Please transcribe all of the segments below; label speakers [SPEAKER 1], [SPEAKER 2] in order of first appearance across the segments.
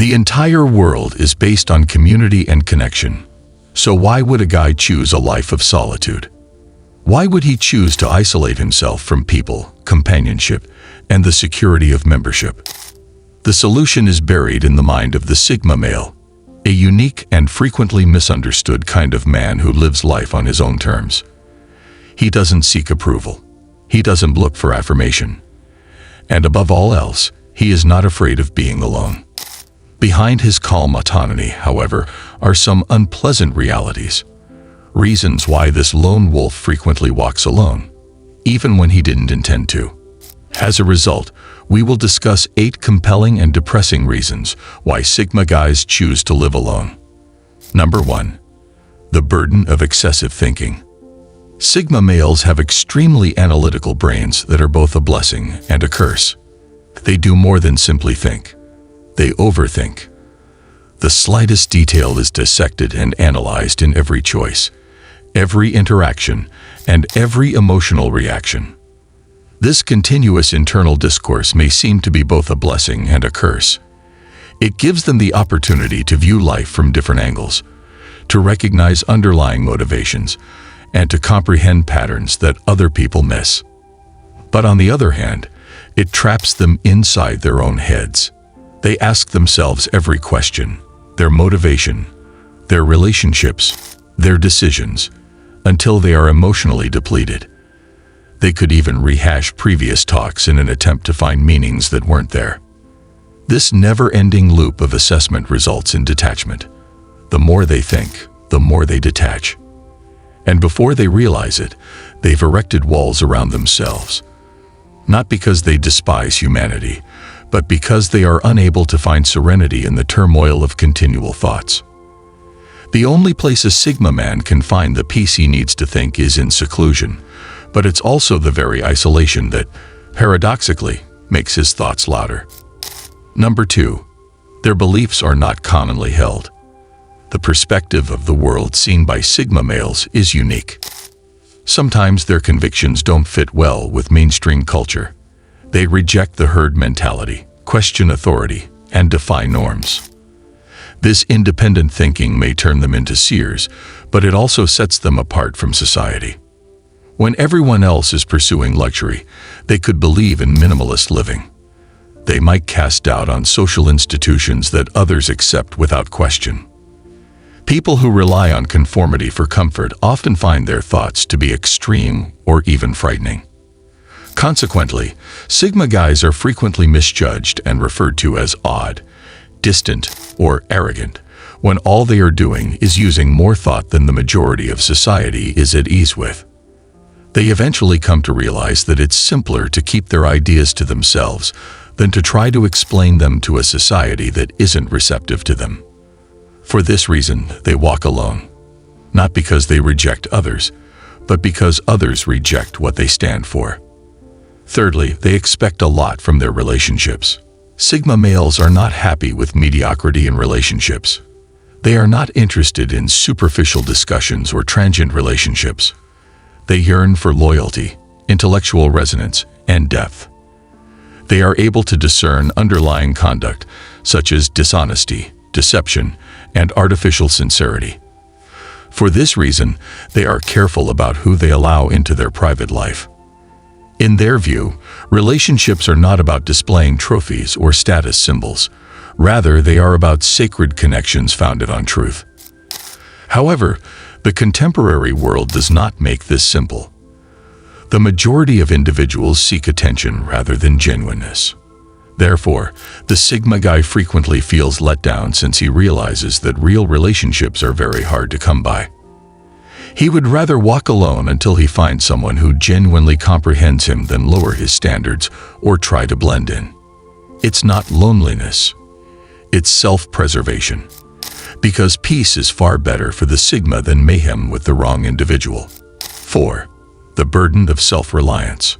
[SPEAKER 1] The entire world is based on community and connection. So why would a guy choose a life of solitude? Why would he choose to isolate himself from people, companionship, and the security of membership? The solution is buried in the mind of the Sigma male, a unique and frequently misunderstood kind of man who lives life on his own terms. He doesn't seek approval. He doesn't look for affirmation. And above all else, he is not afraid of being alone. Behind his calm autonomy, however, are some unpleasant realities. Reasons why this lone wolf frequently walks alone, even when he didn't intend to. As a result, we will discuss 8 compelling and depressing reasons why Sigma guys choose to live alone. Number 1. The burden of excessive thinking. Sigma males have extremely analytical brains that are both a blessing and a curse. They do more than simply think. They overthink. The slightest detail is dissected and analyzed in every choice, every interaction, and every emotional reaction. This continuous internal discourse may seem to be both a blessing and a curse. It gives them the opportunity to view life from different angles, to recognize underlying motivations, and to comprehend patterns that other people miss. But on the other hand, it traps them inside their own heads. They ask themselves every question, their motivation, their relationships, their decisions, until they are emotionally depleted. They could even rehash previous talks in an attempt to find meanings that weren't there. This never-ending loop of assessment results in detachment. The more they think, the more they detach. And before they realize it, they've erected walls around themselves. Not because they despise humanity, but because they are unable to find serenity in the turmoil of continual thoughts. The only place a Sigma man can find the peace he needs to think is in seclusion, but it's also the very isolation that, paradoxically, makes his thoughts louder. Number 2. Their beliefs are not commonly held. The perspective of the world seen by Sigma males is unique. Sometimes their convictions don't fit well with mainstream culture. They reject the herd mentality, question authority, and defy norms. This independent thinking may turn them into seers, but it also sets them apart from society. When everyone else is pursuing luxury, they could believe in minimalist living. They might cast doubt on social institutions that others accept without question. People who rely on conformity for comfort often find their thoughts to be extreme or even frightening. Consequently, Sigma guys are frequently misjudged and referred to as odd, distant, or arrogant, when all they are doing is using more thought than the majority of society is at ease with. They eventually come to realize that it's simpler to keep their ideas to themselves than to try to explain them to a society that isn't receptive to them. For this reason, they walk alone, not because they reject others, but because others reject what they stand for. Thirdly, they expect a lot from their relationships. Sigma males are not happy with mediocrity in relationships. They are not interested in superficial discussions or transient relationships. They yearn for loyalty, intellectual resonance, and depth. They are able to discern underlying conduct, such as dishonesty, deception, and artificial sincerity. For this reason, they are careful about who they allow into their private life. In their view, relationships are not about displaying trophies or status symbols. Rather, they are about sacred connections founded on truth. However, the contemporary world does not make this simple. The majority of individuals seek attention rather than genuineness. Therefore, the Sigma guy frequently feels let down since he realizes that real relationships are very hard to come by. He would rather walk alone until he finds someone who genuinely comprehends him than lower his standards or try to blend in. It's not loneliness. It's self-preservation. Because peace is far better for the Sigma than mayhem with the wrong individual. 4. The burden of self-reliance.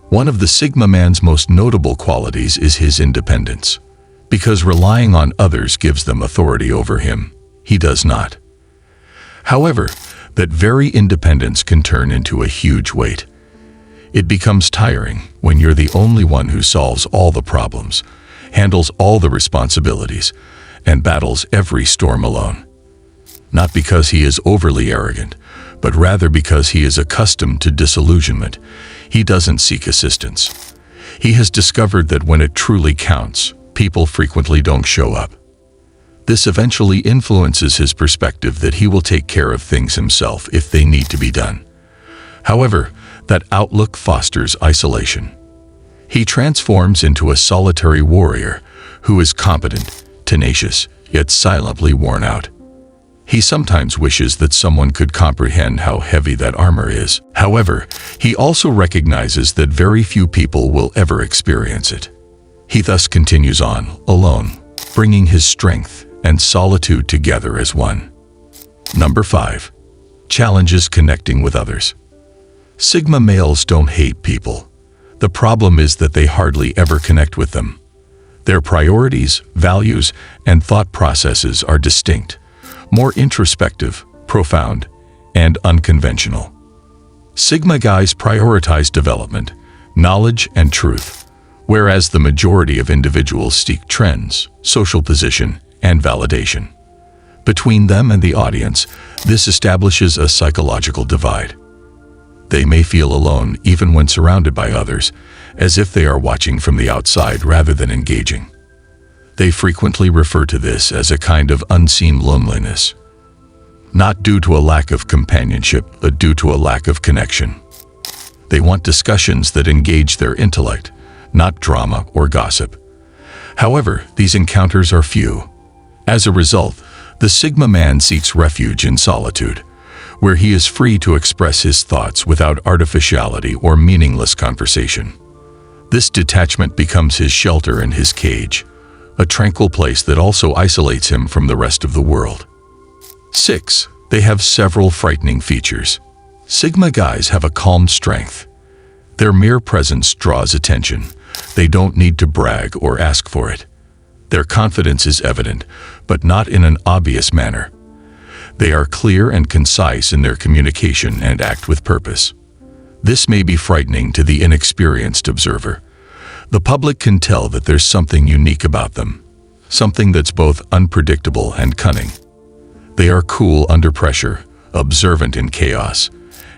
[SPEAKER 1] One of the Sigma man's most notable qualities is his independence. Because relying on others gives them authority over him, he does not. However, that very independence can turn into a huge weight. It becomes tiring when you're the only one who solves all the problems, handles all the responsibilities, and battles every storm alone. Not because he is overly arrogant, but rather because he is accustomed to disillusionment. He doesn't seek assistance. He has discovered that when it truly counts, people frequently don't show up. This eventually influences his perspective that he will take care of things himself if they need to be done. However, that outlook fosters isolation. He transforms into a solitary warrior who is competent, tenacious, yet silently worn out. He sometimes wishes that someone could comprehend how heavy that armor is. However, he also recognizes that very few people will ever experience it. He thus continues on, alone, bringing his strength and solitude together as one. Number 5. Challenges connecting with others. Sigma males don't hate people. The problem is that they hardly ever connect with them. Their priorities, values, and thought processes are distinct, more introspective, profound, and unconventional. Sigma guys prioritize development, knowledge, and truth, whereas the majority of individuals seek trends, social position, and validation. Between them and the audience, this establishes a psychological divide. They may feel alone even when surrounded by others, as if they are watching from the outside rather than engaging. They frequently refer to this as a kind of unseen loneliness, not due to a lack of companionship, but due to a lack of connection. They want discussions that engage their intellect, not drama or gossip. However, these encounters are few. As a result, the Sigma man seeks refuge in solitude, where he is free to express his thoughts without artificiality or meaningless conversation. This detachment becomes his shelter and his cage, a tranquil place that also isolates him from the rest of the world. 6. They have several frightening features. Sigma guys have a calm strength. Their mere presence draws attention. They don't need to brag or ask for it. Their confidence is evident, but not in an obvious manner. They are clear and concise in their communication and act with purpose. This may be frightening to the inexperienced observer. The public can tell that there's something unique about them, something that's both unpredictable and cunning. They are cool under pressure, observant in chaos,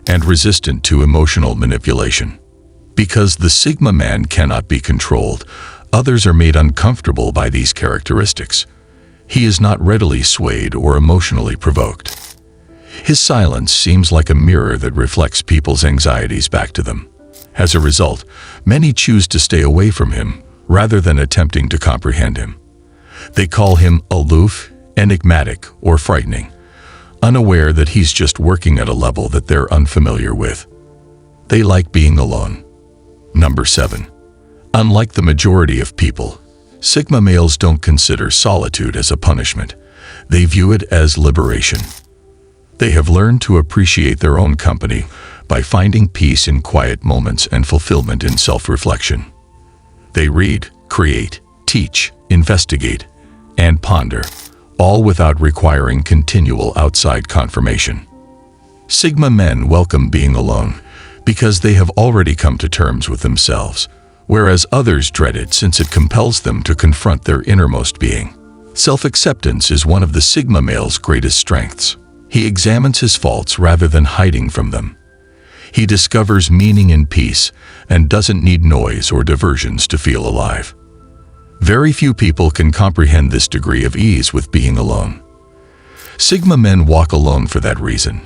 [SPEAKER 1] and resistant to emotional manipulation. Because the Sigma man cannot be controlled, others are made uncomfortable by these characteristics. He is not readily swayed or emotionally provoked. His silence seems like a mirror that reflects people's anxieties back to them. As a result, many choose to stay away from him rather than attempting to comprehend him. They call him aloof, enigmatic, or frightening, unaware that he's just working at a level that they're unfamiliar with. They like being alone. Number 7. Unlike the majority of people, Sigma males don't consider solitude as a punishment. They view it as liberation. They have learned to appreciate their own company by finding peace in quiet moments and fulfillment in self-reflection. They read, create, teach, investigate, and ponder, all without requiring continual outside confirmation. Sigma men welcome being alone because they have already come to terms with themselves, whereas others dread it since it compels them to confront their innermost being. Self-acceptance is one of the Sigma male's greatest strengths. He examines his faults rather than hiding from them. He discovers meaning in peace and doesn't need noise or diversions to feel alive. Very few people can comprehend this degree of ease with being alone. Sigma men walk alone for that reason,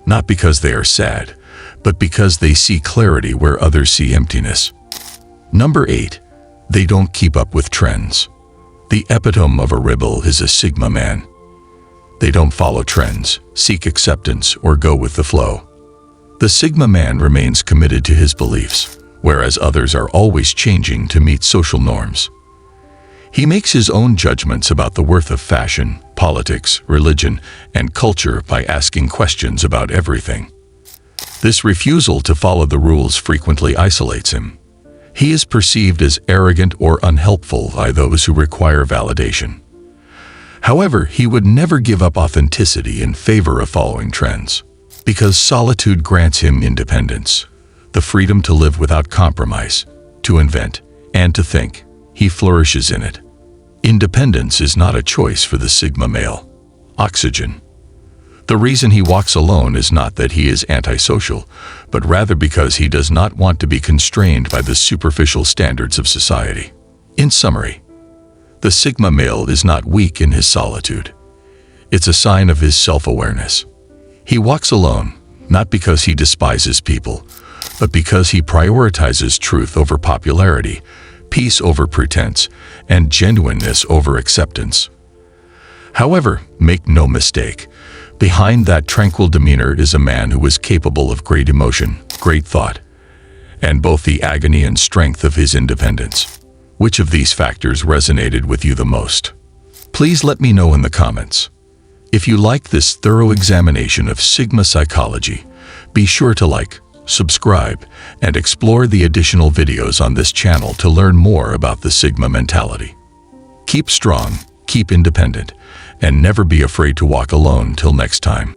[SPEAKER 1] not because they are sad, but because they see clarity where others see emptiness. Number 8. They don't keep up with trends. The epitome of a rebel is a Sigma man. They don't follow trends, seek acceptance, or go with the flow. The Sigma man remains committed to his beliefs, whereas others are always changing to meet social norms. He makes his own judgments about the worth of fashion, politics, religion, and culture by asking questions about everything. This refusal to follow the rules frequently isolates him. He is perceived as arrogant or unhelpful by those who require validation. However, he would never give up authenticity in favor of following trends, because solitude grants him independence, the freedom to live without compromise, to invent, and to think. He flourishes in it. Independence is not a choice for the Sigma male. Oxygen. The reason he walks alone is not that he is antisocial, but rather because he does not want to be constrained by the superficial standards of society. In summary, the Sigma male is not weak in his solitude. It's a sign of his self-awareness. He walks alone, not because he despises people, but because he prioritizes truth over popularity, peace over pretense, and genuineness over acceptance. However, make no mistake, behind that tranquil demeanor is a man who is capable of great emotion, great thought, and both the agony and strength of his independence. Which of these factors resonated with you the most? Please let me know in the comments. If you like this thorough examination of Sigma psychology, be sure to like, subscribe, and explore the additional videos on this channel to learn more about the Sigma mentality. Keep strong, keep independent, and never be afraid to walk alone till next time.